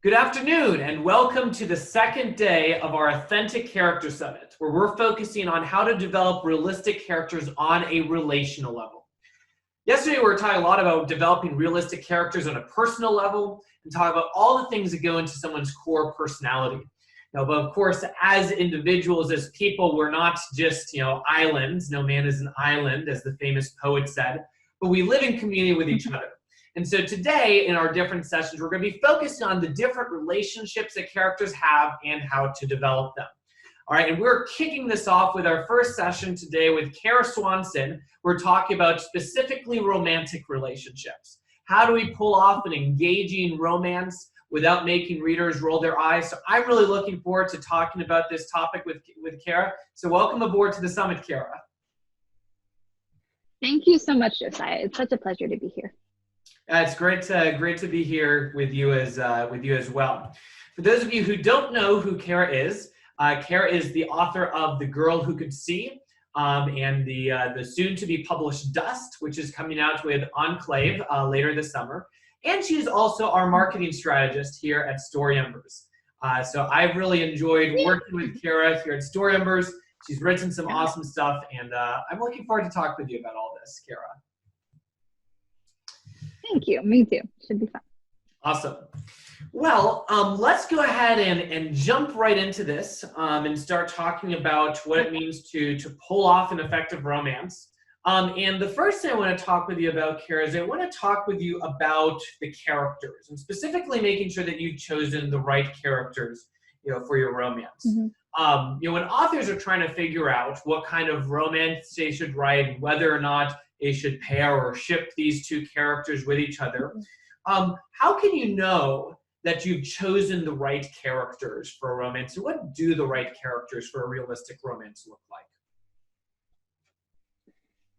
Good afternoon, and welcome to the second day of our Authentic Character Summit, where we're focusing on how to develop realistic characters on a relational level. Yesterday, we were talking a lot about developing realistic characters on a personal level and talking about all the things that go into someone's core personality. Now, but of course, as individuals, as people, we're not just, islands. No man is an island, as the famous poet said, but we live in community with each other. And so today, in our different sessions, we're going to be focusing on the different relationships that characters have and how to develop them. All right, and we're kicking this off with our first session today with Kara Swanson. We're talking about specifically romantic relationships. How do we pull off an engaging romance without making readers roll their eyes? So I'm really looking forward to talking about this topic with Kara. So welcome aboard to the summit, Kara. Thank you so much, Josiah. It's such a pleasure to be here. It's great to be here with you as well. For those of you who don't know who Kara is the author of The Girl Who Could See and the soon-to-be published Dust, which is coming out with Enclave later this summer. And she's also our marketing strategist here at Story Embers. So I've really enjoyed working with Kara here at Story Embers. She's written some awesome stuff, and I'm looking forward to talk with you about all this, Kara. Thank you. Me too. Should be fun. Awesome. Well, let's go ahead and jump right into this and start talking about what it means to pull off an effective romance. And the first thing I want to talk with you about, Kara, is I want to talk with you about the characters and specifically making sure that you've chosen the right characters, for your romance. Mm-hmm. When authors are trying to figure out what kind of romance they should write, whether or not they should pair or ship these two characters with each other, how can you know that you've chosen the right characters for a romance? And what do the right characters for a realistic romance look like?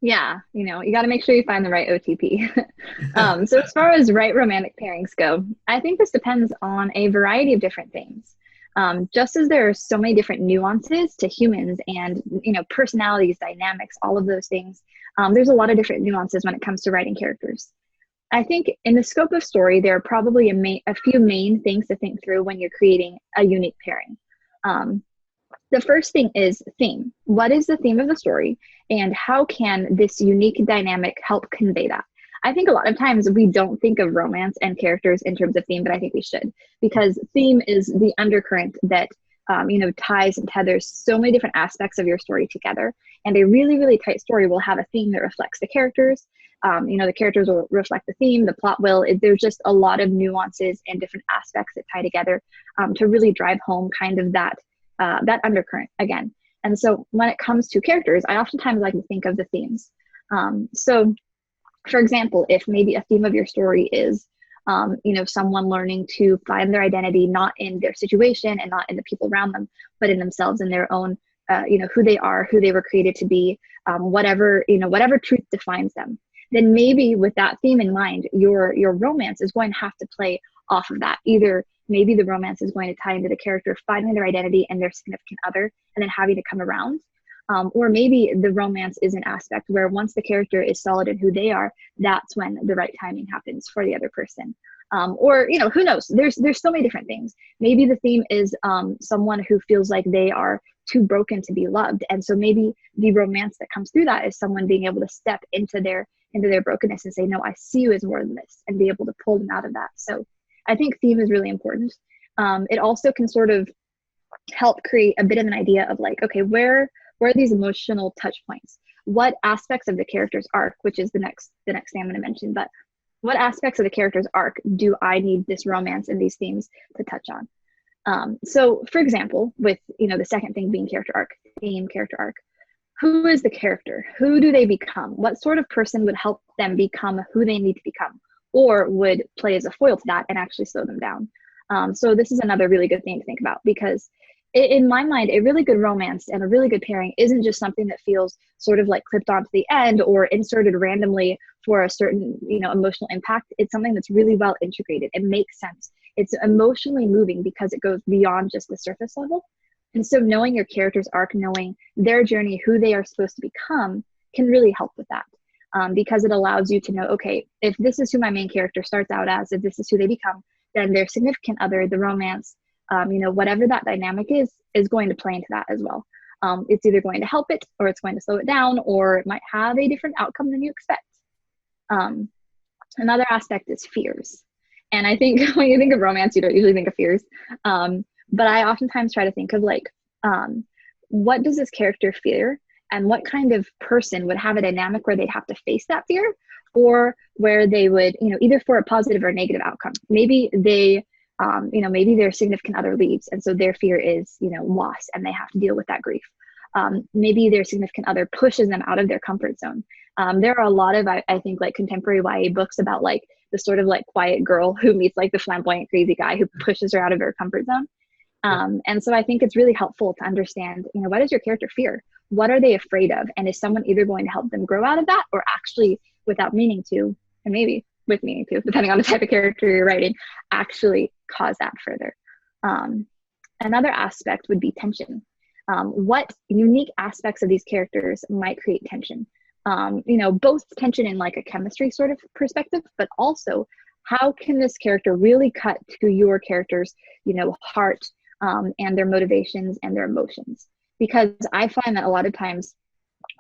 Yeah, you got to make sure you find the right OTP. So as far as right romantic pairings go, I think this depends on a variety of different things. Just as there are so many different nuances to humans and, personalities, dynamics, all of those things, there's a lot of different nuances when it comes to writing characters. I think in the scope of story, there are probably a few main things to think through when you're creating a unique pairing. The first thing is theme. What is the theme of the story, and how can this unique dynamic help convey that? I think a lot of times we don't think of romance and characters in terms of theme, but I think we should, because theme is the undercurrent that ties and tethers so many different aspects of your story together. And a really, really tight story will have a theme that reflects the characters. The characters will reflect the theme, the plot will. There's just a lot of nuances and different aspects that tie together to really drive home kind of that undercurrent again. And so when it comes to characters, I oftentimes like to think of the themes. So for example, if maybe a theme of your story is, someone learning to find their identity, not in their situation and not in the people around them, but in themselves and their own, who they are, who they were created to be, whatever truth defines them, then maybe with that theme in mind, your romance is going to have to play off of that. Either maybe the romance is going to tie into the character finding their identity and their significant other and then having to come around. Or maybe the romance is an aspect where once the character is solid in who they are, that's when the right timing happens for the other person. Or, who knows? There's so many different things. Maybe the theme is someone who feels like they are too broken to be loved. And so maybe the romance that comes through that is someone being able to step into their brokenness and say, no, I see you as more than this, and be able to pull them out of that. So I think theme is really important. It also can sort of help create a bit of an idea of like, okay, where are these emotional touch points? What aspects of the character's arc, which is the next thing I'm going to mention, but what aspects of the character's arc do I need this romance and these themes to touch on? So for example, with, the second thing being character arc, who is the character? Who do they become? What sort of person would help them become who they need to become, or would play as a foil to that and actually slow them down? So this is another really good thing to think about, because in my mind, a really good romance and a really good pairing isn't just something that feels sort of like clipped onto the end or inserted randomly for a certain, emotional impact. It's something that's really well integrated. It makes sense. It's emotionally moving because it goes beyond just the surface level. And so knowing your character's arc, knowing their journey, who they are supposed to become, can really help with that. Because it allows you to know, okay, if this is who my main character starts out as, if this is who they become, then their significant other, the romance, whatever that dynamic is going to play into that as well. It's either going to help it, or it's going to slow it down, or it might have a different outcome than you expect. Another aspect is fears. And I think when you think of romance, you don't usually think of fears. But I oftentimes try to think of like, what does this character fear? And what kind of person would have a dynamic where they'd have to face that fear, or where they would, either for a positive or negative outcome. Maybe they, maybe their significant other leaves, and so their fear is, loss, and they have to deal with that grief. Maybe their significant other pushes them out of their comfort zone. There are a lot of, I think, like contemporary YA books about like the sort of like quiet girl who meets like the flamboyant crazy guy who pushes her out of her comfort zone. And so I think it's really helpful to understand, what does your character fear? What are they afraid of? And is someone either going to help them grow out of that, or actually, without meaning to, and maybe with meaning to, depending on the type of character you're writing, actually cause that further. Another aspect would be tension. What unique aspects of these characters might create tension? Both tension in like a chemistry sort of perspective, but also how can this character really cut to your character's, heart, and their motivations and their emotions? Because I find that a lot of times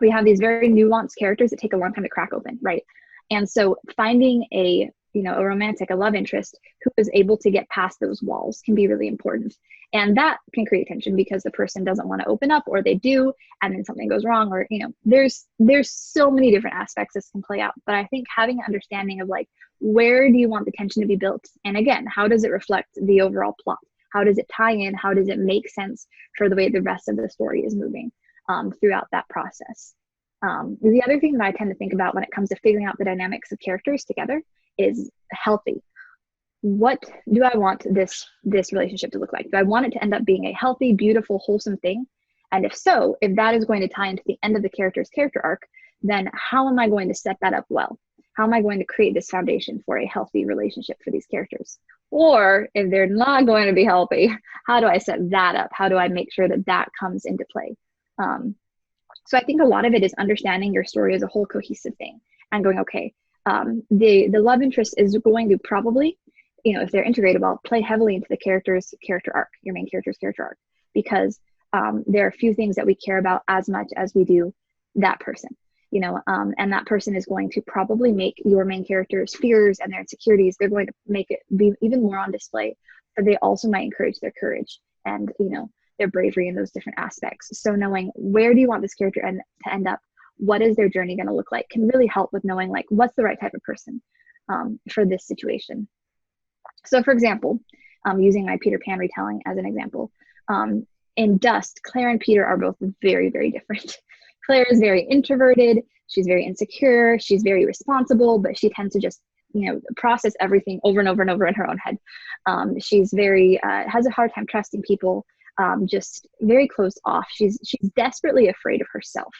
we have these very nuanced characters that take a long time to crack open, right? And so finding a romantic, a love interest who is able to get past those walls can be really important. And that can create tension because the person doesn't want to open up, or they do, and then something goes wrong, or, there's so many different aspects this can play out. But I think having an understanding of like, where do you want the tension to be built? And again, how does it reflect the overall plot? How does it tie in? How does it make sense for the way the rest of the story is moving throughout that process? The other thing that I tend to think about when it comes to figuring out the dynamics of characters together is healthy. What do I want this relationship to look like? Do I want it to end up being a healthy, beautiful, wholesome thing? And if so, if that is going to tie into the end of the character's character arc, then how am I going to set that up well? How am I going to create this foundation for a healthy relationship for these characters? Or if they're not going to be healthy, how do I set that up? How do I make sure that that comes into play? So I think a lot of it is understanding your story as a whole cohesive thing and going, okay, the love interest is going to probably, if they're integratable, play heavily into the character's character arc, your main character's character arc, because there are a few things that we care about as much as we do that person. And that person is going to probably make your main character's fears and their insecurities, they're going to make it be even more on display, but they also might encourage their courage and, their bravery in those different aspects. So knowing where do you want this character to end up, what is their journey going to look like, can really help with knowing like what's the right type of person for this situation. So for example, using my Peter Pan retelling as an example, in Dust, Claire and Peter are both very, very different. Claire is very introverted. She's very insecure. She's very responsible, but she tends to just, process everything over and over and over in her own head. She's very, has a hard time trusting people, just very closed off. She's desperately afraid of herself.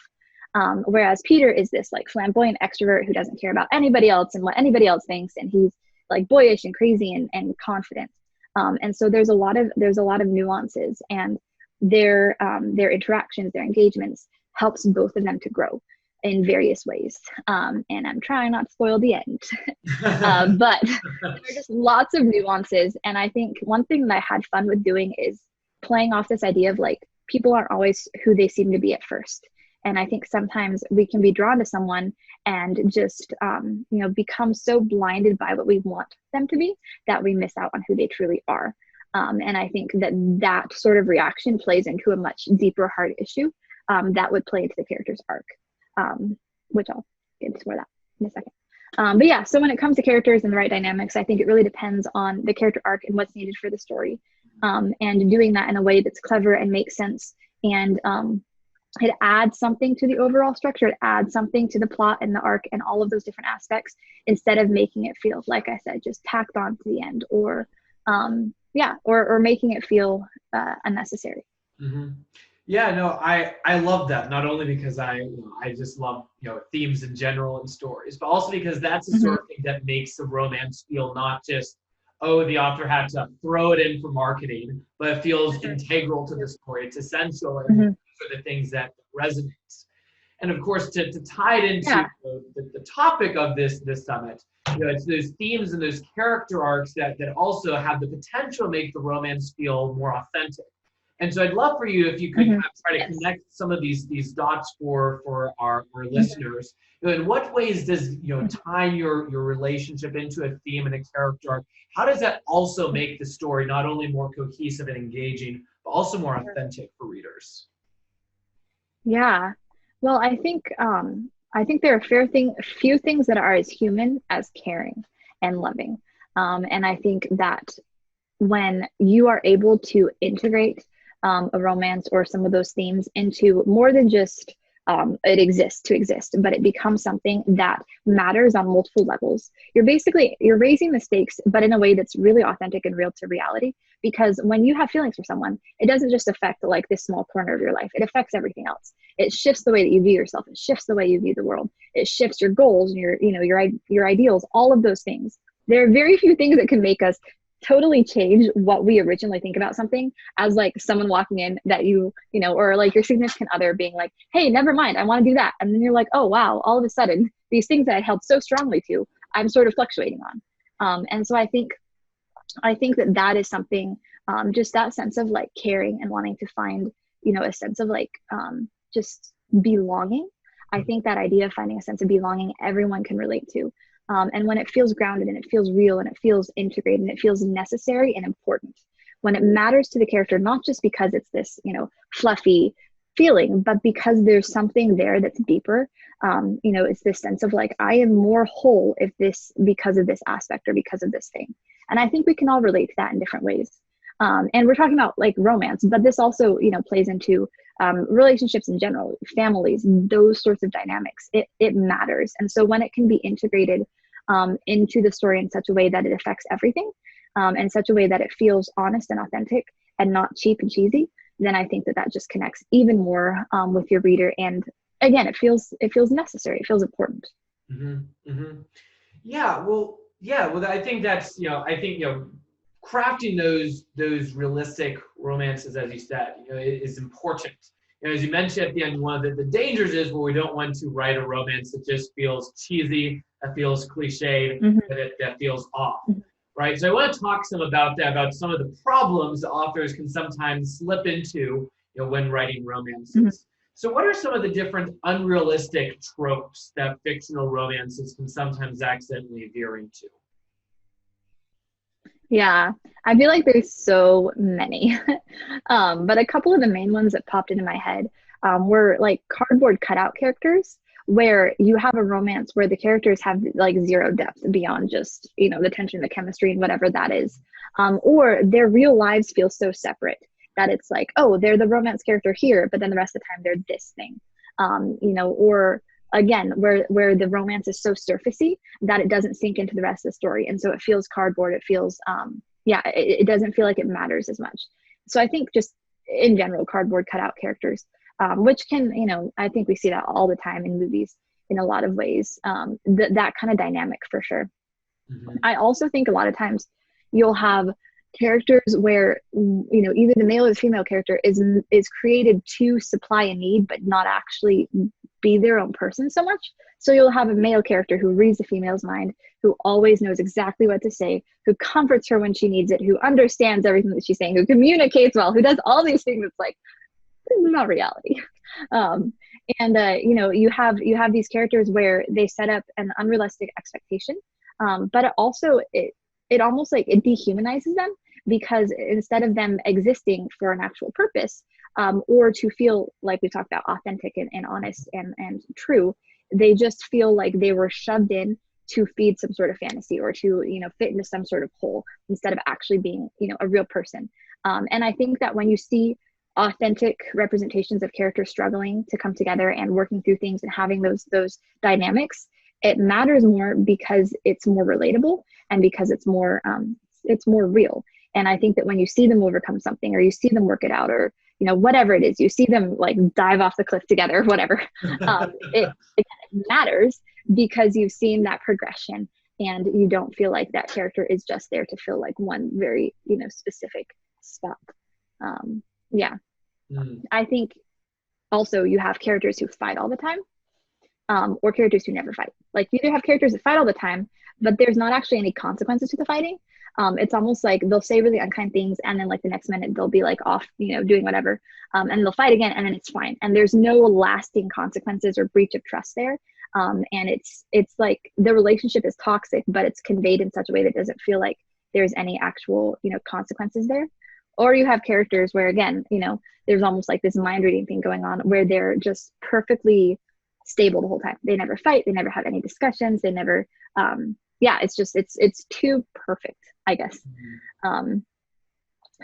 Whereas Peter is this like flamboyant extrovert who doesn't care about anybody else and what anybody else thinks. And he's like boyish and crazy and confident. And so there's a lot of nuances, and their interactions, their engagements helps both of them to grow in various ways. And I'm trying not to spoil the end, but there are just lots of nuances. And I think one thing that I had fun with doing is playing off this idea of like, people aren't always who they seem to be at first. And I think sometimes we can be drawn to someone and just, become so blinded by what we want them to be that we miss out on who they truly are. And I think that sort of reaction plays into a much deeper heart issue that would play into the character's arc, which I'll get into more of that in a second. But yeah, so when it comes to characters and the right dynamics, I think it really depends on the character arc and what's needed for the story, and doing that in a way that's clever and makes sense. And it adds something to the overall structure. It adds something to the plot and the arc and all of those different aspects, instead of making it feel, like I said, just tacked on to the end, or making it feel unnecessary. Mm-hmm. Yeah, no, I love that. Not only because I just love themes in general and stories, but also because that's the sort of thing that makes the romance feel not just, oh, the author had to throw it in for marketing, but it feels integral to the story. It's essential, and those are the things that resonate. And of course, to tie it into Yeah. the topic of this summit, it's those themes and those character arcs that also have the potential to make the romance feel more authentic. And so I'd love for you if you could kind Hmm. of try to Yes. connect some of these dots for our Mhm. listeners. In what ways does tying your relationship into a theme and a character arc, how does that also make the story not only more cohesive and engaging, but also more authentic for readers? Yeah. Well, I think there are few things that are as human as caring and loving. And I think that when you are able to integrate a romance or some of those themes into more than just it exists to exist, but it becomes something that matters on multiple levels. You're raising the stakes, but in a way that's really authentic and real to reality. Because when you have feelings for someone, it doesn't just affect like this small corner of your life. It affects everything else. It shifts the way that you view yourself. It shifts the way you view the world. It shifts your goals and your ideals. All of those things. There are very few things that can make us totally change what we originally think about something, as like someone walking in that or like your significant other being like, hey, never mind, I want to do that. And then you're like, oh, wow, all of a sudden, these things that I held so strongly to, I'm sort of fluctuating on. And so I think that that is something, just that sense of like caring and wanting to find, a sense of like just belonging. I think that idea of finding a sense of belonging, everyone can relate to. And when it feels grounded and it feels real and it feels integrated and it feels necessary and important, when it matters to the character, not just because it's this, fluffy feeling, but because there's something there that's deeper. It's this sense of like, I am more whole if this, because of this aspect or because of this thing. And I think we can all relate to that in different ways. And we're talking about like romance, but this also, plays into relationships in general, families, those sorts of dynamics. It matters. And so when it can be integrated into the story in such a way that it affects everything, in such a way that it feels honest and authentic and not cheap and cheesy, then I think that that just connects even more with your reader. And again, it feels necessary. It feels important. Mm-hmm, mm-hmm. Yeah, well, I think that's, crafting those realistic romances, as you said, is important. As you mentioned at the end, one of the dangers is where we don't want to write a romance that just feels cheesy, that feels cliched, Mm-hmm. that feels off, right? So I want to talk some about that, about some of the problems the authors can sometimes slip into, when writing Mm-hmm. romances. So what are some of the different unrealistic tropes that fictional romances can sometimes accidentally veer into? Yeah, I feel like there's so many. But a couple of the main ones that popped into my head were like cardboard cutout characters, where you have a romance where the characters have like zero depth beyond just, the tension, the chemistry, and whatever that is. Or their real lives feel so separate that it's like, oh, they're the romance character here, but then the rest of the time they're this thing. Or again, where the romance is so surfacey that it doesn't sink into the rest of the story, and so it feels cardboard. It feels it doesn't feel like it matters as much. So I think just in general, cardboard cutout characters, which can, I think we see that all the time in movies in a lot of ways. That kind of dynamic for sure. Mm-hmm. I also think a lot of times you'll have characters where, either the male or the female character is created to supply a need but not actually be their own person so much. So you'll have a male character who reads the female's mind, who always knows exactly what to say, who comforts her when she needs it, who understands everything that she's saying, who communicates well, who does all these things. It's like, this is not reality. um, and you have these characters where they set up an unrealistic expectation, but it almost like it dehumanizes them, because instead of them existing for an actual purpose, or to feel like we talked about authentic and honest and true, they just feel like they were shoved in to feed some sort of fantasy, or to fit into some sort of hole, instead of actually being a real person. And I think that when you see authentic representations of characters struggling to come together and working through things and having those dynamics, it matters more because it's more relatable, and because it's more real. And I think that when you see them overcome something, or you see them work it out, or whatever it is, you see them like dive off the cliff together, or whatever, it matters, because you've seen that progression, and you don't feel like that character is just there to fill like one very specific spot. um yeah, Mm. I think also you have characters who fight all the time, or characters who never fight. Like you either have characters that fight all the time, but there's not actually any consequences to the fighting. It's almost like they'll say really unkind things, and then like the next minute they'll be like off, doing whatever, and they'll fight again, and then it's fine. And there's no lasting consequences or breach of trust there. And it's like the relationship is toxic, but it's conveyed in such a way that doesn't feel like there's any actual, consequences there. Or you have characters where, again, there's almost like this mind reading thing going on where they're just perfectly stable the whole time. They never fight. They never have any discussions. They never, it's just, it's too perfect, I guess,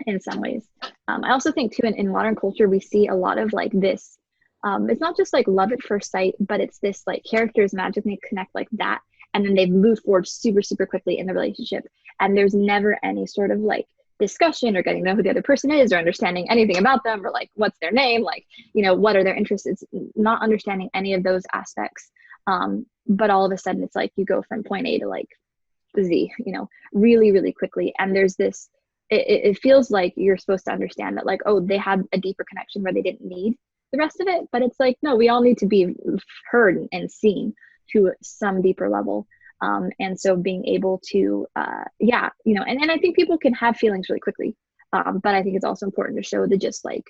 in some ways. I also think too, in modern culture, we see a lot of like this, it's not just like love at first sight, but it's this like characters magically connect like that. And then they've moved forward super, super quickly in the relationship. And there's never any sort of like discussion or getting to know who the other person is or understanding anything about them or like what's their name, like, what are their interests. It's not understanding any of those aspects. But all of a sudden it's like you go from point A to like Z, really, really quickly. And there's this, it feels like you're supposed to understand that like, oh, they had a deeper connection where they didn't need the rest of it. But it's like, no, we all need to be heard and seen to some deeper level. And so being able to, and I think people can have feelings really quickly. But I think it's also important to show the just like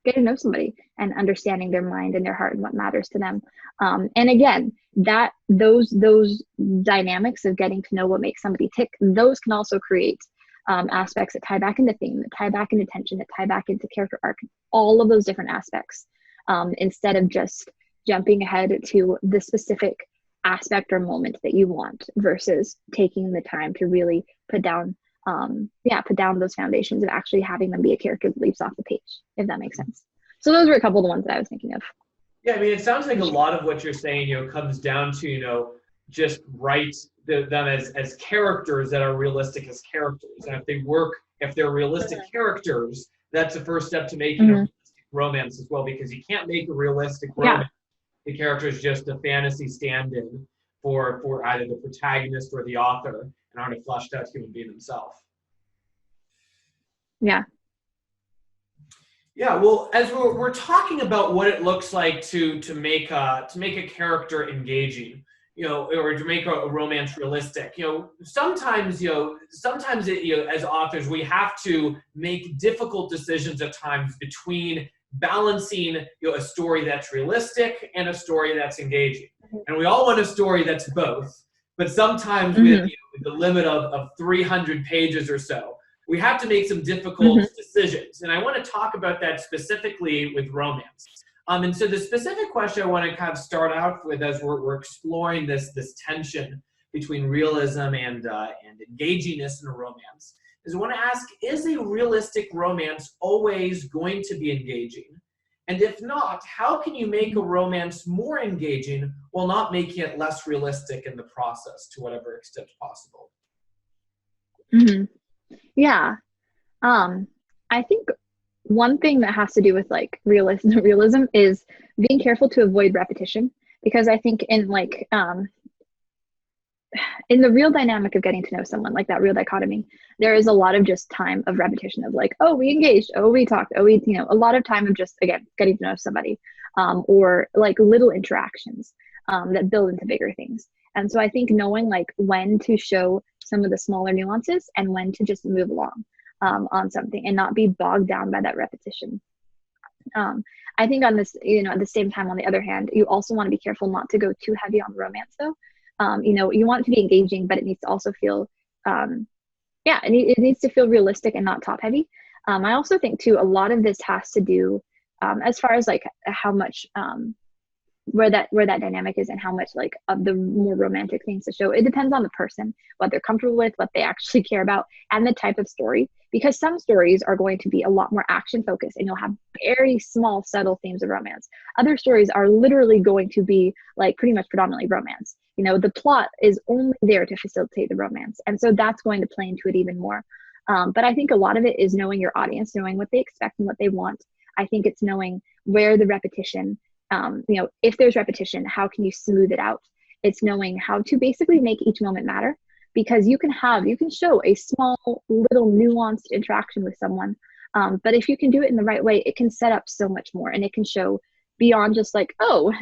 getting to know somebody and understanding their mind and their heart and what matters to them. And again, that those dynamics of getting to know what makes somebody tick, those can also create aspects that tie back into theme, that tie back into tension, that tie back into character arc, all of those different aspects, instead of just jumping ahead to the specific aspect or moment that you want versus taking the time to really put down those foundations of actually having them be a character that leaps off the page, if that makes sense. So those were a couple of the ones that I was thinking of. Yeah, I mean, it sounds like a lot of what you're saying, comes down to, just write them as characters that are realistic as characters. And if they're realistic characters, that's the first step to making a realistic romance as well, because you can't make a realistic romance. The character is just a fantasy stand-in for either the protagonist or the author and aren't a fleshed out human being themselves. Yeah. Yeah, well, as we're talking about what it looks like to make a character engaging, or to make a romance realistic, sometimes as authors we have to make difficult decisions at times between balancing a story that's realistic and a story that's engaging. And we all want a story that's both, but sometimes with the limit of 300 pages or so, we have to make some difficult decisions. And I want to talk about that specifically with romance. And so the specific question I want to kind of start out with as we're exploring this tension between realism and engagingness in a romance is I want to ask, is a realistic romance always going to be engaging? And if not, how can you make a romance more engaging while not making it less realistic in the process to whatever extent possible? Yeah. I think one thing that has to do with like realism is being careful to avoid repetition, because I think in like in the real dynamic of getting to know someone, like that real dichotomy, there is a lot of just time of repetition of like, oh, we engaged, oh, we talked, oh, we, a lot of time of just, again, getting to know somebody, or like little interactions that build into bigger things. And so I think knowing like when to show some of the smaller nuances and when to just move along on something and not be bogged down by that repetition. I think on this, at the same time, on the other hand, you also want to be careful not to go too heavy on romance though. You want it to be engaging, but it needs to also feel, it needs to feel realistic and not top heavy. I also think too, a lot of this has to do as far as like how much, where that dynamic is and how much like of the more romantic things to show. It depends on the person, what they're comfortable with, what they actually care about, and the type of story, because some stories are going to be a lot more action focused and you'll have very small, subtle themes of romance. Other stories are literally going to be like pretty much predominantly romance. The plot is only there to facilitate the romance. And so that's going to play into it even more. But I think a lot of it is knowing your audience, knowing what they expect and what they want. I think it's knowing where the repetition, if there's repetition, how can you smooth it out? It's knowing how to basically make each moment matter, because you can show a small little nuanced interaction with someone. But if you can do it in the right way, it can set up so much more, and it can show beyond just like, oh,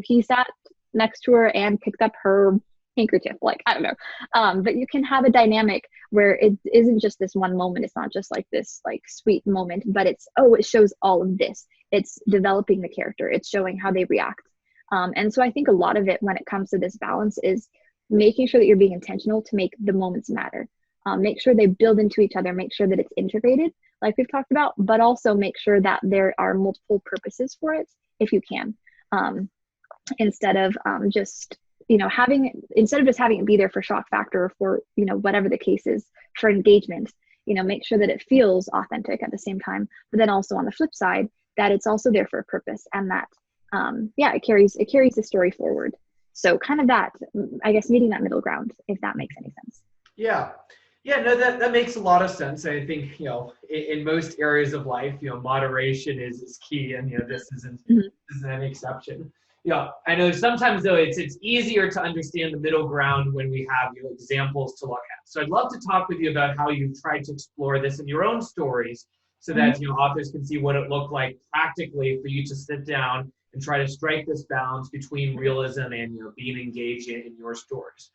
he sat next to her and picked up her handkerchief. Like, I don't know. But you can have a dynamic where it isn't just this one moment. It's not just like this like sweet moment, but it's, oh, it shows all of this. It's developing the character. It's showing how they react. And so I think a lot of it when it comes to this balance is making sure that you're being intentional to make the moments matter. Make sure they build into each other, make sure that it's integrated, like we've talked about, but also make sure that there are multiple purposes for it if you can. Instead of just instead of just having it be there for shock factor or for whatever the case is for engagement, make sure that it feels authentic at the same time, but then also on the flip side that it's also there for a purpose, and that it carries the story forward. So kind of that, I guess, meeting that middle ground, if that makes any sense. No, that makes a lot of sense. I think in most areas of life, moderation is key, and this isn't an exception. I know sometimes though it's easier to understand the middle ground when we have examples to look at. So I'd love to talk with you about how you've tried to explore this in your own stories, so that authors can see what it looked like practically for you to sit down and try to strike this balance between realism and being engaged in your stories.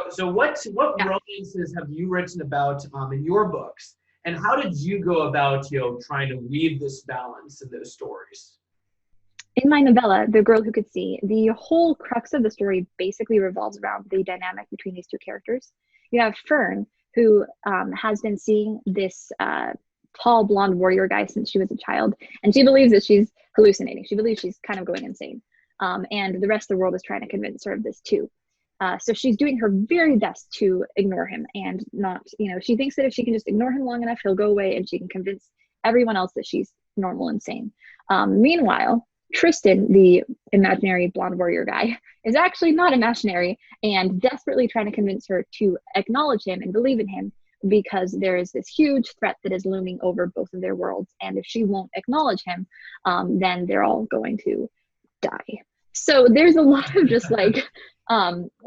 So what romances have you written about in your books, and how did you go about trying to weave this balance in those stories? In my novella, The Girl Who Could See, the whole crux of the story basically revolves around the dynamic between these two characters. You have Fern, who has been seeing this tall blonde warrior guy since she was a child, and she believes that she's hallucinating. She believes she's kind of going insane, and the rest of the world is trying to convince her of this too. So she's doing her very best to ignore him, and not, she thinks that if she can just ignore him long enough, he'll go away and she can convince everyone else that she's normal and sane. Meanwhile, Tristan, the imaginary blonde warrior guy, is actually not imaginary and desperately trying to convince her to acknowledge him and believe in him, because there is this huge threat that is looming over both of their worlds. And if she won't acknowledge him, then they're all going to die. So there's a lot of just like,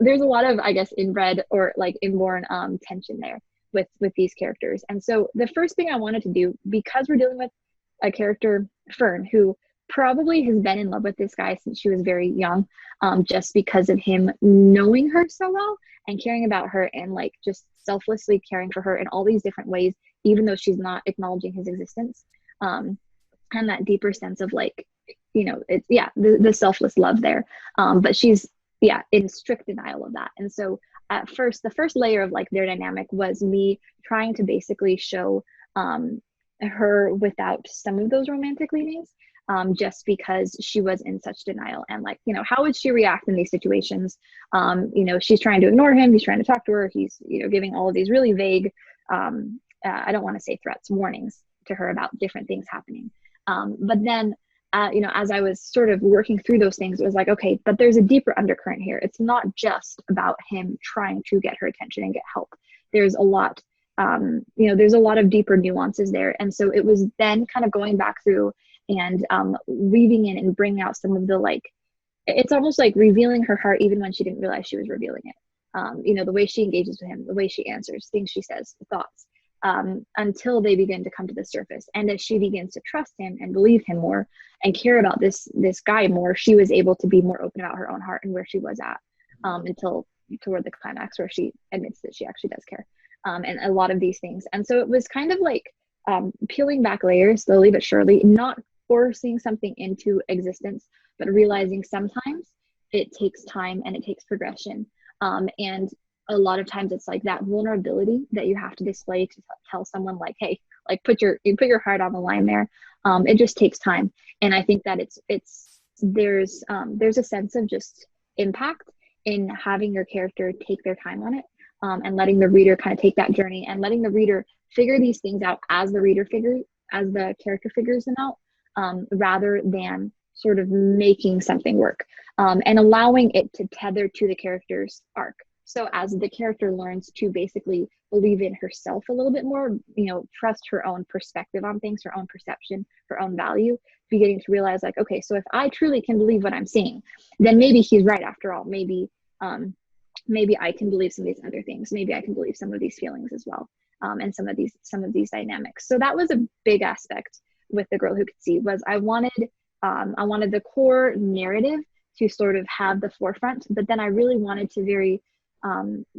there's a lot of, I guess, inbred or like inborn tension there with these characters. And so the first thing I wanted to do, because we're dealing with a character, Fern, who probably has been in love with this guy since she was very young, just because of him knowing her so well and caring about her and like just selflessly caring for her in all these different ways, even though she's not acknowledging his existence, and that deeper sense of like, it's the selfless love there, but she's in strict denial of that. And so at first, the first layer of like their dynamic was me trying to basically show her without some of those romantic leanings, just because she was in such denial. And like, how would she react in these situations? She's trying to ignore him, he's trying to talk to her, he's giving all of these really vague, I don't want to say threats, warnings to her about different things happening. But then as I was sort of working through those things, it was like, okay, but there's a deeper undercurrent here. It's not just about him trying to get her attention and get help. There's a lot, there's a lot of deeper nuances there. And so it was then kind of going back through and weaving in and bringing out some of the, like, it's almost like revealing her heart even when she didn't realize she was revealing it. The way she engages with him, the way she answers, things she says, thoughts, until they begin to come to the surface. And as she begins to trust him and believe him more and care about this guy more, she was able to be more open about her own heart and where she was at, until toward the climax where she admits that she actually does care, and a lot of these things. And so it was kind of like peeling back layers slowly but surely, not forcing something into existence, but realizing sometimes it takes time and it takes progression, and a lot of times it's like that vulnerability that you have to display to tell someone like, hey, like put your heart on the line there. It just takes time. And I think that there's a sense of just impact in having your character take their time on it, and letting the reader kind of take that journey and letting the reader figure these things out as the character figures them out, rather than sort of making something work, and allowing it to tether to the character's arc. So as the character learns to basically believe in herself a little bit more, trust her own perspective on things, her own perception, her own value, beginning to realize like, okay, so if I truly can believe what I'm seeing, then maybe he's right after all. Maybe I can believe some of these other things. Maybe I can believe some of these feelings as well, and some of these dynamics. So that was a big aspect with The Girl Who Could See, was I wanted I wanted the core narrative to sort of have the forefront, but then I really wanted to very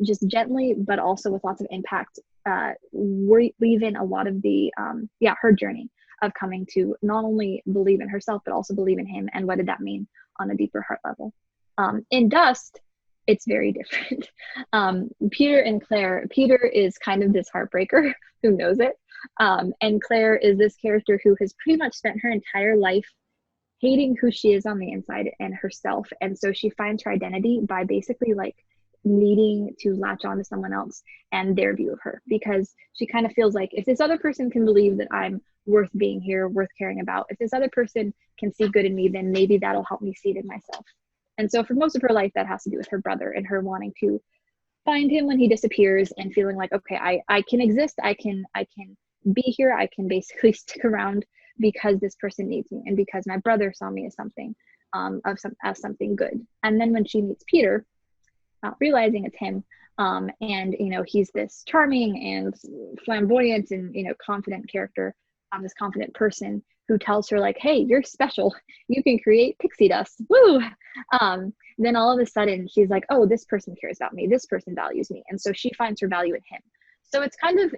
just gently, but also with lots of impact, weave in a lot of the, her journey of coming to not only believe in herself, but also believe in him. And what did that mean on a deeper heart level? In Dust, it's very different. Peter and Claire, Peter is kind of this heartbreaker who knows it. And Claire is this character who has pretty much spent her entire life hating who she is on the inside and herself. And so she finds her identity by basically like needing to latch on to someone else and their view of her, because she kind of feels like if this other person can believe that I'm worth being here, worth caring about, if this other person can see good in me, then maybe that'll help me see it in myself. And so for most of her life, that has to do with her brother and her wanting to find him when he disappears and feeling like, okay, I can exist. I can be here. I can basically stick around because this person needs me and because my brother saw me as something, as something good. And then when she meets Peter, not realizing it's him, and he's this charming and flamboyant and confident character, this confident person who tells her like, hey, you're special, you can create pixie dust, woo. Then all of a sudden she's like, oh, this person cares about me, this person values me, and so she finds her value in him. So it's kind of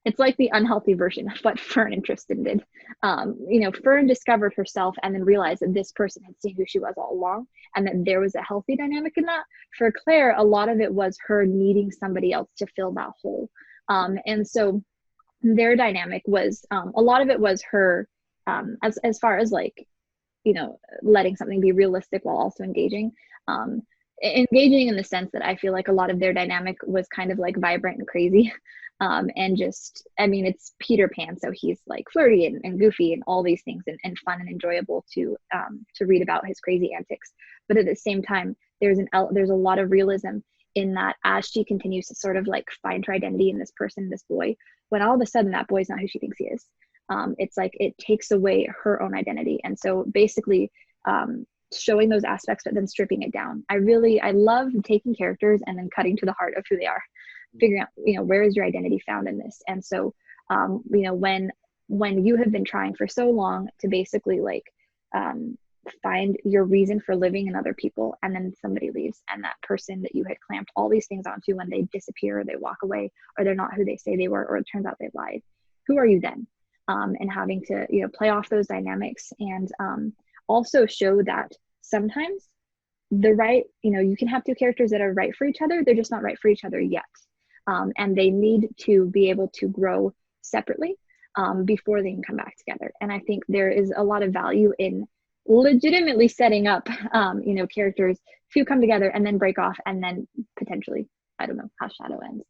it's like the unhealthy version of what Fern and Tristan did. Fern discovered herself and then realized that this person had seen who she was all along and that there was a healthy dynamic in that. For Claire, a lot of it was her needing somebody else to fill that hole. And so their dynamic was, a lot of it was her, as far as like, letting something be realistic while also engaging. Engaging in the sense that I feel like a lot of their dynamic was kind of like vibrant and crazy. And just, it's Peter Pan, so he's like flirty and goofy and all these things and fun and enjoyable to read about his crazy antics. But at the same time, there's a lot of realism in that as she continues to sort of like find her identity in this person, this boy, when all of a sudden that boy's not who she thinks he is. It's like it takes away her own identity. And so basically, showing those aspects, but then stripping it down. I love taking characters and then cutting to the heart of who they are, figuring out, where is your identity found in this? And so, when you have been trying for so long to basically like, find your reason for living in other people, and then somebody leaves and that person that you had clamped all these things onto, when they disappear or they walk away or they're not who they say they were, or it turns out they lied, who are you then? And having to, play off those dynamics and, also show that sometimes you can have two characters that are right for each other. They're just not right for each other yet. And they need to be able to grow separately before they can come back together. And I think there is a lot of value in legitimately setting up, characters to come together and then break off and then potentially, I don't know how Shadow ends,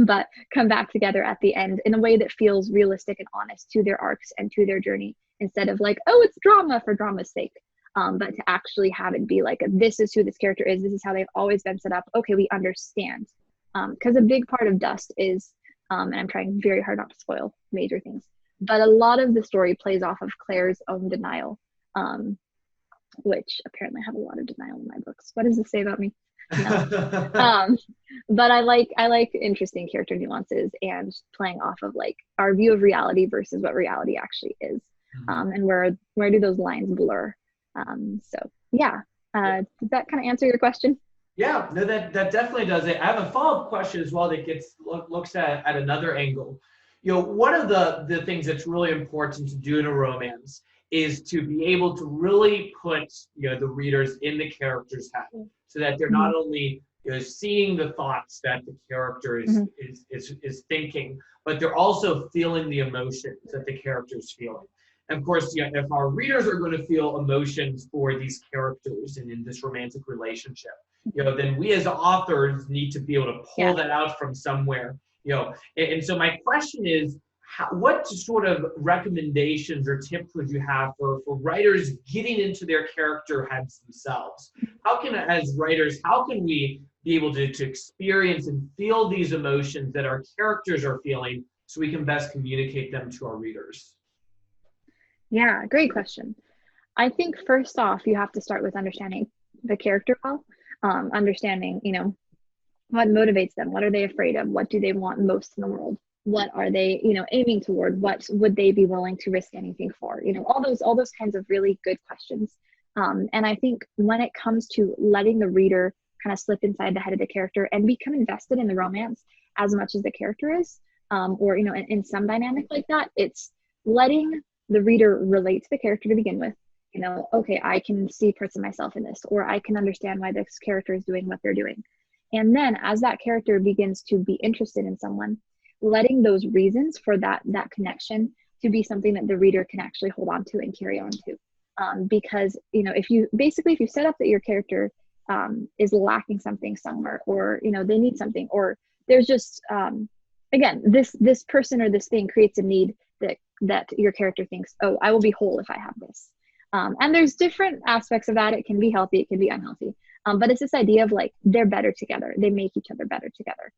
but come back together at the end in a way that feels realistic and honest to their arcs and to their journey, instead of like, oh, it's drama for drama's sake. But to actually have it be like, this is who this character is, this is how they've always been set up. Okay, we understand. Because a big part of Dust is, and I'm trying very hard not to spoil major things, but a lot of the story plays off of Claire's own denial, which apparently I have a lot of denial in my books. What does this say about me? No. But I like interesting character nuances and playing off of like our view of reality versus what reality actually is, and where do those lines blur? So yeah, does that kind of answer your question? Yeah, no, that definitely does it. I have a follow-up question as well that looks at another angle. One of the things that's really important to do in a romance is to be able to really put the readers in the character's head, so that they're not only seeing the thoughts that the character is thinking, but they're also feeling the emotions that the character is feeling. And of course, if our readers are going to feel emotions for these characters and in this romantic relationship, then we as authors need to be able to pull that out from somewhere. And so my question is, what sort of recommendations or tips would you have for writers getting into their character heads themselves? As writers, how can we be able to experience and feel these emotions that our characters are feeling so we can best communicate them to our readers? Yeah, great question. I think first off, you have to start with understanding the character well, understanding, what motivates them, what are they afraid of, what do they want most in the world, What are they, aiming toward? What would they be willing to risk anything for? All those kinds of really good questions. And I think when it comes to letting the reader kind of slip inside the head of the character and become invested in the romance as much as the character is, or in some dynamic like that, it's letting the reader relate to the character to begin with. Okay, I can see parts of myself in this, or I can understand why this character is doing what they're doing. And then as that character begins to be interested in someone, letting those reasons for that connection to be something that the reader can actually hold on to and carry on to. Because if you set up that your character is lacking something somewhere, or they need something, or there's just again, this person or this thing creates a need that your character thinks, oh, I will be whole if I have this. And there's different aspects of that. It can be healthy, it can be unhealthy. But it's this idea of like, they're better together. They make each other better together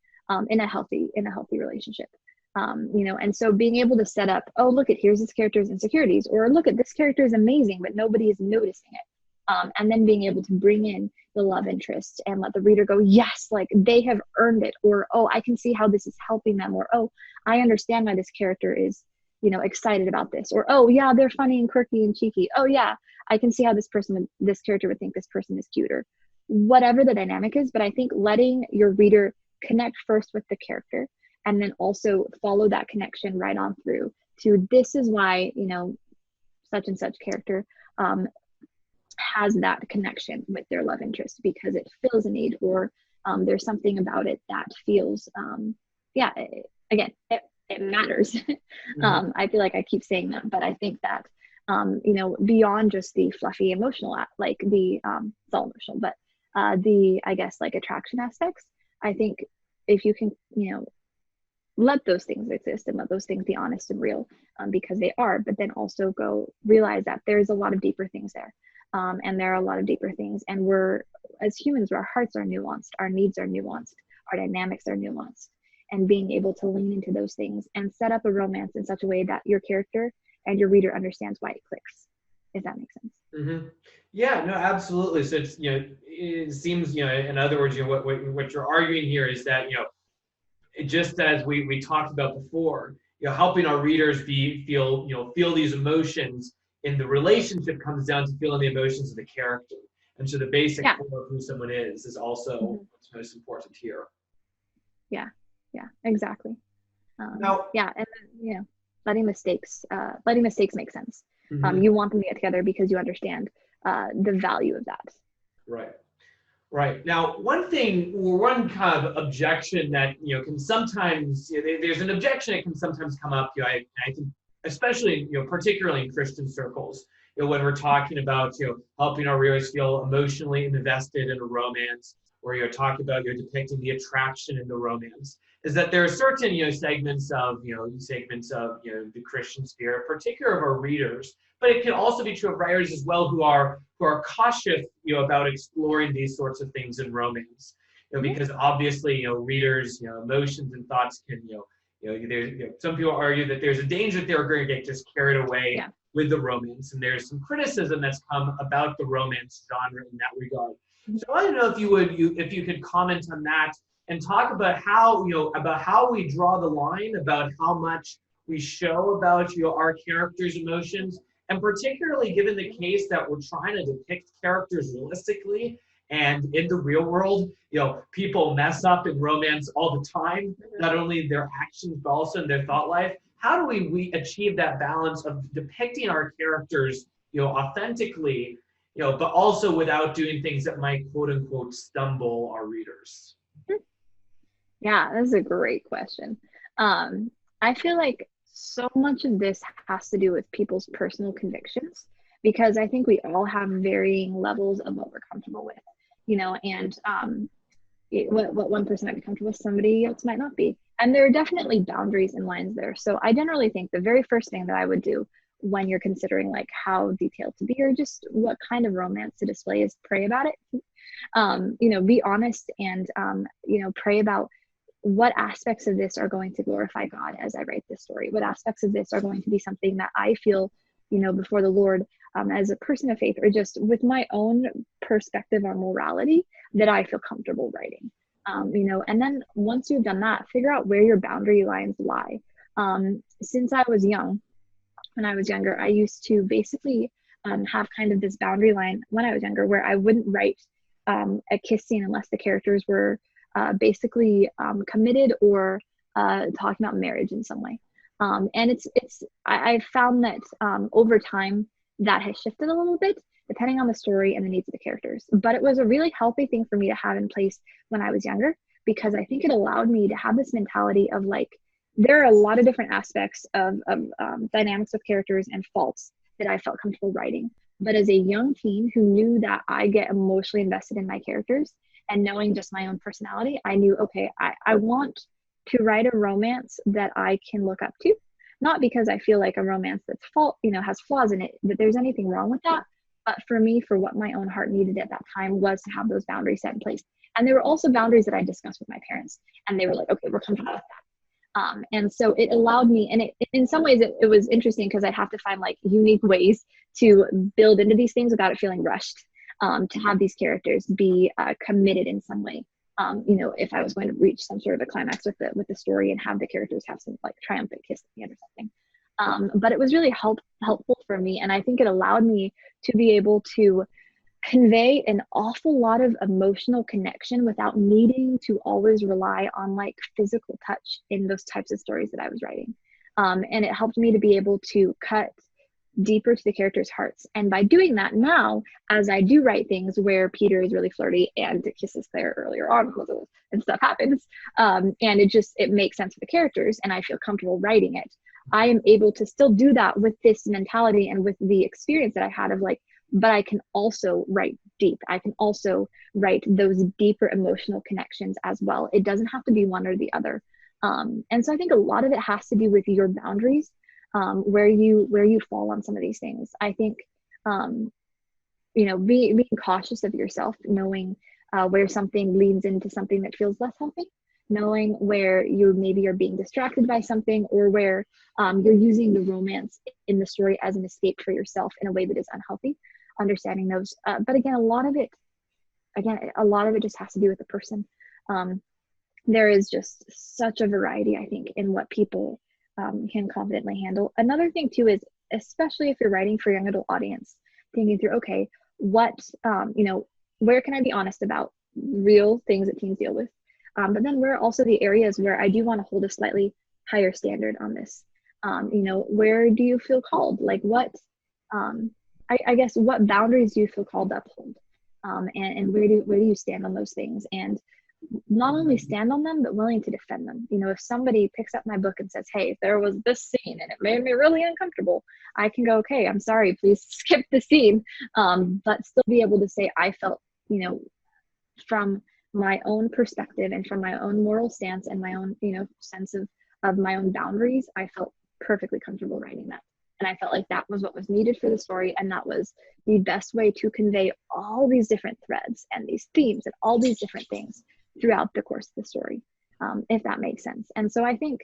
in a healthy relationship. And so being able to set up, oh, look at, here's this character's insecurities, or look at, this character is amazing, but nobody is noticing it. And then being able to bring in the love interest and let the reader go, yes, like they have earned it, or, oh, I can see how this is helping them, or, oh, I understand why this character is, excited about this, or, oh yeah, they're funny and quirky and cheeky. Oh yeah, I can see how this character would think this person is cute, or whatever the dynamic is. But I think letting your reader connect first with the character, and then also follow that connection right on through to, this is why, such and such character has that connection with their love interest, because it fills a need, or there's something about it that feels, again, it matters. Mm-hmm. I feel like I keep saying that, but I think that, beyond just the fluffy emotional, like the, it's all emotional, but the, I guess, like attraction aspects, I think if you can, let those things exist and let those things be honest and real, because they are, but then also go realize that there's a lot of deeper things there. And there are a lot of deeper things. And we're, as humans, our hearts are nuanced, our needs are nuanced, our dynamics are nuanced. And being able to lean into those things and set up a romance in such a way that your character and your reader understands why it clicks, if that makes sense. Mm-hmm. Yeah, no, absolutely. So it's, it seems, in other words, what you're arguing here is that, just as we talked about before, helping our readers feel these emotions in the relationship comes down to feeling the emotions of the character. And so the basic core of who someone is also what's most important here. Yeah, exactly. Now, and then, letting mistakes make sense. mm-hmm. You want them to get together because you understand the value of that. Right. Now, one kind of objection that can sometimes, there's an objection that can sometimes come up. I think, especially particularly in Christian circles, when we're talking about helping our readers feel emotionally invested in a romance, or talking about depicting the attraction in the romance, is that there are certain segments of the Christian sphere, particularly of our readers, but it can also be true of writers as well who are cautious about exploring these sorts of things in romance, because obviously readers emotions and thoughts can some people argue that there's a danger that they're going to get just carried away with the romance, and there's some criticism that's come about the romance genre in that regard. So I don't know if you could comment on that and talk about how we draw the line about how much we show about our characters' emotions, and particularly given the case that we're trying to depict characters realistically, and in the real world, people mess up in romance all the time, not only their actions but also in their thought life. How do we achieve that balance of depicting our characters authentically, but also without doing things that might quote unquote stumble our readers? Yeah, that's a great question. I feel like so much of this has to do with people's personal convictions, because I think we all have varying levels of what we're comfortable with, and what one person might be comfortable with, somebody else might not be. And there are definitely boundaries and lines there. So I generally think the very first thing that I would do when you're considering like how detailed to be, or just what kind of romance to display, is pray about it. Be honest and, pray about what aspects of this are going to glorify God as I write this story. What aspects of this are going to be something that I feel, before the Lord, as a person of faith, or just with my own perspective on morality, that I feel comfortable writing. You know, and then once you've done that, figure out where your boundary lines lie. Since I was young, when I was younger, I used to basically have kind of this boundary line when I was younger where I wouldn't write a kiss scene unless the characters were basically committed or talking about marriage in some way. And I've found that over time that has shifted a little bit depending on the story and the needs of the characters. But it was a really healthy thing for me to have in place when I was younger, because I think it allowed me to have this mentality of like, there are a lot of different aspects of dynamics of characters and faults that I felt comfortable writing. But as a young teen who knew that I get emotionally invested in my characters and knowing just my own personality, I knew, okay, I want to write a romance that I can look up to. Not because I feel like a romance that's has flaws in it, that there's anything wrong with that. But for me, for what my own heart needed at that time was to have those boundaries set in place. And there were also boundaries that I discussed with my parents. And they were like, okay, we're comfortable with that. And so it allowed me, and in some ways it was interesting because I'd have to find like unique ways to build into these things without it feeling rushed, to have these characters be committed in some way. If I was going to reach some sort of a climax with the story and have the characters have some like triumphant kiss at the end or something. But it was really helpful for me. And I think it allowed me to be able to convey an awful lot of emotional connection without needing to always rely on like physical touch in those types of stories that I was writing. And it helped me to be able to cut deeper to the characters' hearts. And by doing that now, as I do write things where Peter is really flirty and kisses Claire earlier on and stuff happens, and it makes sense for the characters and I feel comfortable writing it, I am able to still do that with this mentality and with the experience that I had of like, but I can also write deep. I can also write those deeper emotional connections as well. It doesn't have to be one or the other. And so I think a lot of it has to do with your boundaries, where you fall on some of these things. I think, being cautious of yourself, knowing where something leans into something that feels less healthy, knowing where you're being distracted by something, or where you're using the romance in the story as an escape for yourself in a way that is unhealthy, understanding those. But again, a lot of it just has to do with the person. There is just such a variety, I think, in what people can confidently handle. Another thing too is, especially if you're writing for a young adult audience, thinking through, okay, what, where can I be honest about real things that teens deal with? But then where are also the areas where I do want to hold a slightly higher standard on this? Where do you feel called? Like what, I guess, what boundaries do you feel called to uphold? And where do you stand on those things? And not only stand on them, but willing to defend them. If somebody picks up my book and says, hey, there was this scene and it made me really uncomfortable, I can go, okay, I'm sorry, please skip the scene. But still be able to say, I felt, from my own perspective and from my own moral stance and my own, sense of my own boundaries, I felt perfectly comfortable writing that. And I felt like that was what was needed for the story. And that was the best way to convey all these different threads and these themes and all these different things throughout the course of the story, if that makes sense. And so I think,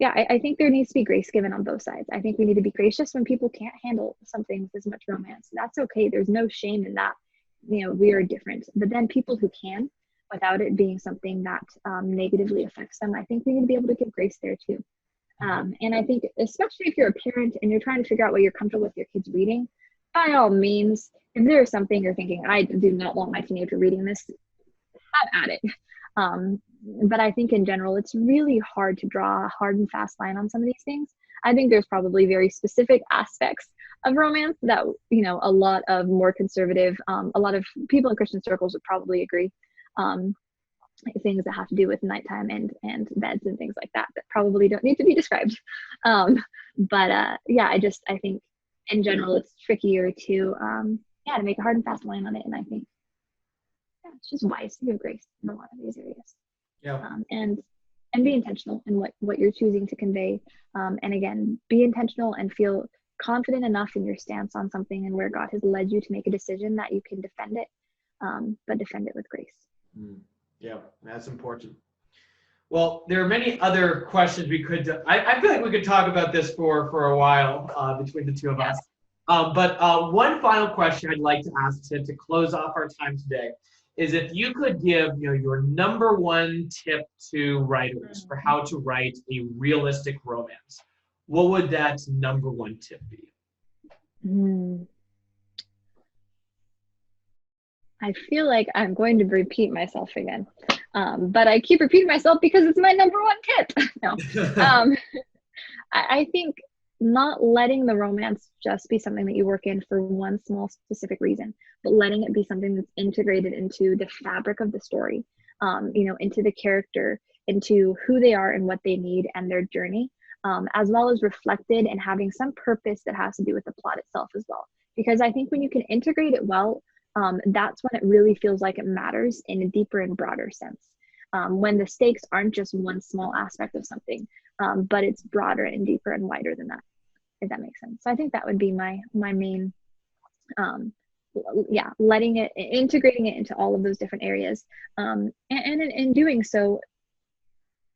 I think there needs to be grace given on both sides. I think we need to be gracious when people can't handle something with as much romance. That's okay. There's no shame in that. We are different. But then people who can, without it being something that negatively affects them, I think we need to be able to give grace there too. And I think, especially if you're a parent and you're trying to figure out what you're comfortable with your kids reading, by all means, if there is something you're thinking, I do not want my teenager reading this, have at it. But I think in general, it's really hard to draw a hard and fast line on some of these things. I think there's probably very specific aspects of romance that, a lot of more conservative, a lot of people in Christian circles would probably agree. Things that have to do with nighttime and beds and things like that probably don't need to be described. I think in general, it's trickier to make a hard and fast line on it. And I think, it's just wise to give grace in a lot of these areas. Yeah. And be intentional in what you're choosing to convey. And again, be intentional and feel confident enough in your stance on something and where God has led you to make a decision that you can defend it, but defend it with grace. Yeah, that's important. Well, there are many other questions we could, I feel like we could talk about this for a while between the two of us. But one final question I'd like to ask to close off our time today is if you could give your number one tip to writers for how to write a realistic romance, what would that number one tip be? Mm. I feel like I'm going to repeat myself again. But I keep repeating myself because it's my number one tip. No. Um, I think not letting the romance just be something that you work in for one small specific reason, but letting it be something that's integrated into the fabric of the story, into the character, into who they are and what they need and their journey, as well as reflected and having some purpose that has to do with the plot itself as well. Because I think when you can integrate it well, that's when it really feels like it matters in a deeper and broader sense. When the stakes aren't just one small aspect of something, but it's broader and deeper and wider than that, if that makes sense. So I think that would be my main, integrating it into all of those different areas. And in doing so,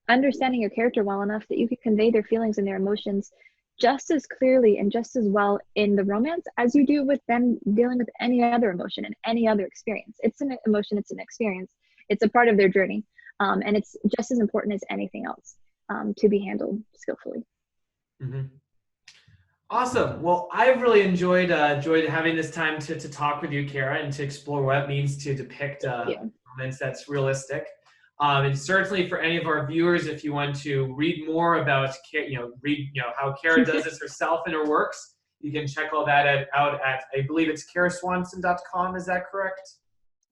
understanding your character well enough that you can convey their feelings and their emotions just as clearly and just as well in the romance as you do with them dealing with any other emotion and any other experience. It's an emotion, it's an experience, it's a part of their journey. And it's just as important as anything else to be handled skillfully. Mm-hmm. Awesome. Well, I've really enjoyed having this time to talk with you, Kara, and to explore what it means to depict romance that's realistic. And certainly for any of our viewers, if you want to read more about, how Kara does this herself in her works, you can check all that out at, I believe it's karaswanson.com. Is that correct?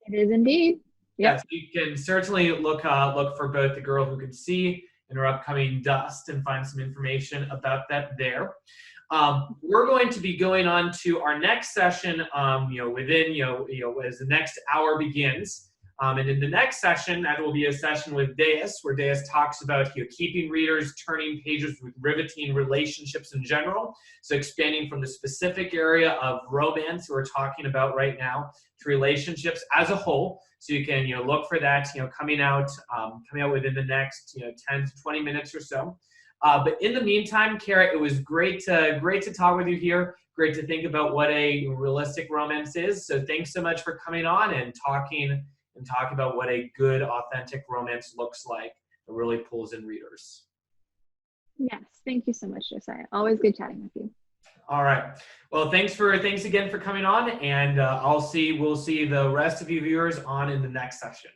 It is indeed. Yep. Yes, you can certainly look for both The Girl Who Could See and her upcoming Dust and find some information about that there. We're going to be going on to our next session, as the next hour begins. And in the next session, that will be a session with Deus, where Deus talks about keeping readers, turning pages with riveting relationships in general. So expanding from the specific area of romance we're talking about right now to relationships as a whole. So you can look for that coming out within the next 10 to 20 minutes or so. But in the meantime, Kara, it was great to talk with you here. Great to think about what a realistic romance is. So thanks so much for coming on and talking about what a good, authentic romance looks like. It really pulls in readers. Yes, thank you so much, Josiah. Always good chatting with you. All right. Well, thanks again for coming on, and we'll see the rest of you viewers on in the next session.